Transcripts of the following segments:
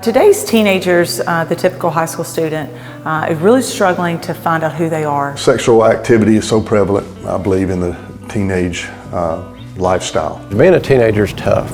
Today's teenagers, the typical high school student, is really struggling to find out who they are. Sexual activity is so prevalent, I believe, in the teenage lifestyle. Being a teenager is tough,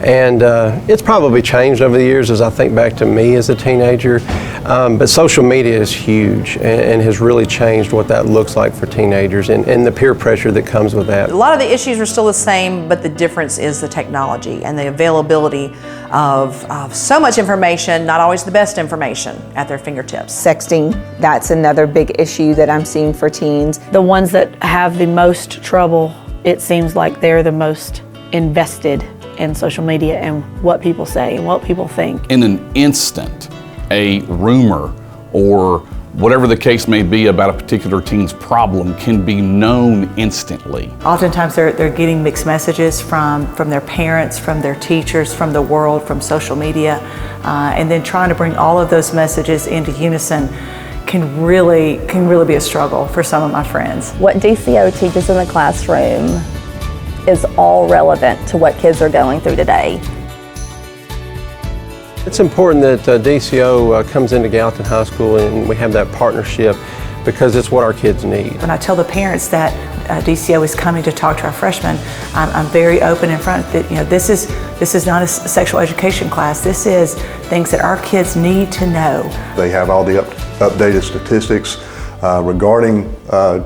and it's probably changed over the years as I think back to me as a teenager, but social media is huge and has really changed what that looks like for teenagers and the peer pressure that comes with that. A lot of the issues are still the same, but the difference is the technology and the availability of so much information, not always the best information, at their fingertips. Sexting, that's another big issue that I'm seeing for teens. The ones that have the most trouble, it seems like they're the most invested in social media and what people say and what people think. In an instant, a rumor or whatever the case may be about a particular teen's problem can be known instantly. Oftentimes they're getting mixed messages from their parents, from their teachers, from the world, from social media, and then trying to bring all of those messages into unison can really be a struggle for some of my friends. What DCO teaches in the classroom is all relevant to what kids are going through today. It's important that DCO comes into Gallatin High School and we have that partnership because it's what our kids need. When I tell the parents that DCO is coming to talk to our freshmen, I'm very open in front that this is not a sexual education class. This is things that our kids need to know. They have all the updated statistics regarding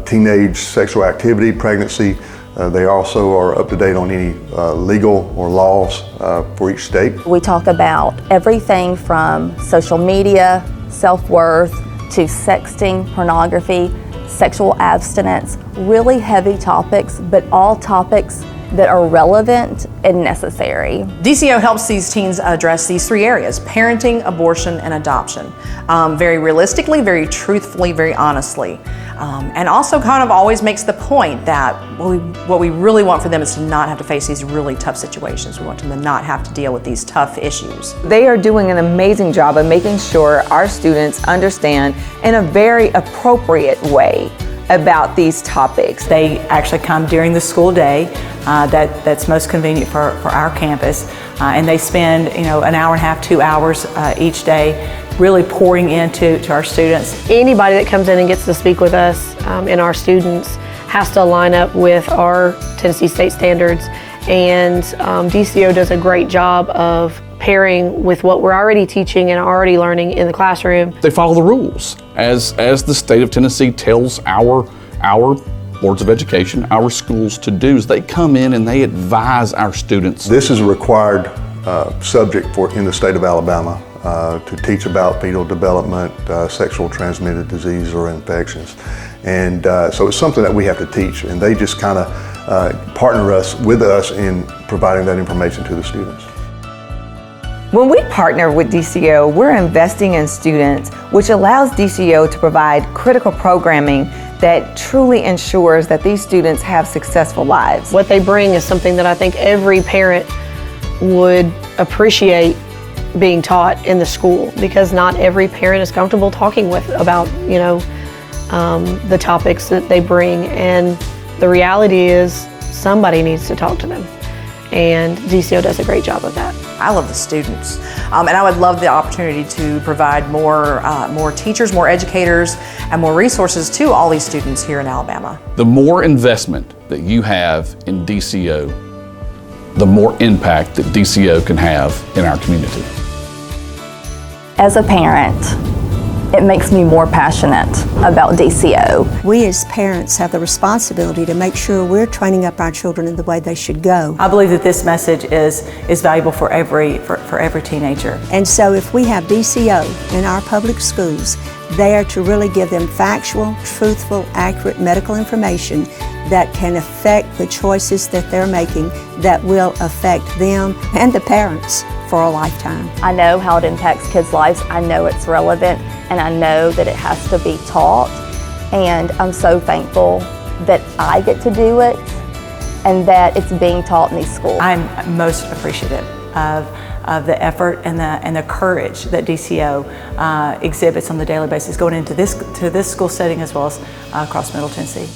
teenage sexual activity, pregnancy. They also are up to date on any legal or laws for each state. We talk about everything from social media, self-worth, to sexting, pornography, sexual abstinence, really heavy topics, but all topics that are relevant and necessary. DCO helps these teens address these three areas: parenting, abortion, and adoption. Very realistically, very truthfully, very honestly. And also kind of always makes the point that what we really want for them is to not have to face these really tough situations. We want them to not have to deal with these tough issues. They are doing an amazing job of making sure our students understand in a very appropriate way about these topics. They actually come during the school day that's most convenient for our campus, and they spend an hour and a half, 2 hours each day really pouring into our students. Anybody that comes in and gets to speak with us and our students has to line up with our Tennessee state standards, and DCO does a great job of pairing with what we're already teaching and already learning in the classroom. They follow the rules as the state of Tennessee tells our boards of education, our schools to do. They come in and they advise our students. This is a required subject in the state of Alabama to teach about fetal development, sexual transmitted disease or infections. And so it's something that we have to teach, and they just kind of partner with us in providing that information to the students. When we partner with DCO, we're investing in students, which allows DCO to provide critical programming that truly ensures that these students have successful lives. What they bring is something that I think every parent would appreciate being taught in the school, because not every parent is comfortable talking about the topics that they bring, and the reality is somebody needs to talk to them, and DCO does a great job of that. I love the students, and I would love the opportunity to provide more teachers, more educators, and more resources to all these students here in Alabama. The more investment that you have in DCO, the more impact that DCO can have in our community. As a parent, it makes me more passionate about DCO. We as parents have the responsibility to make sure we're training up our children in the way they should go. I believe that this message is valuable for every teenager. And so if we have DCO in our public schools, they are to really give them factual, truthful, accurate medical information that can affect the choices that they're making, that will affect them and the parents for a lifetime. I know how it impacts kids' lives. I know it's relevant, and I know that it has to be taught. And I'm so thankful that I get to do it and that it's being taught in these schools. I'm most appreciative of the effort and the courage that DCO exhibits on the daily basis going into this school setting as well as across Middle Tennessee.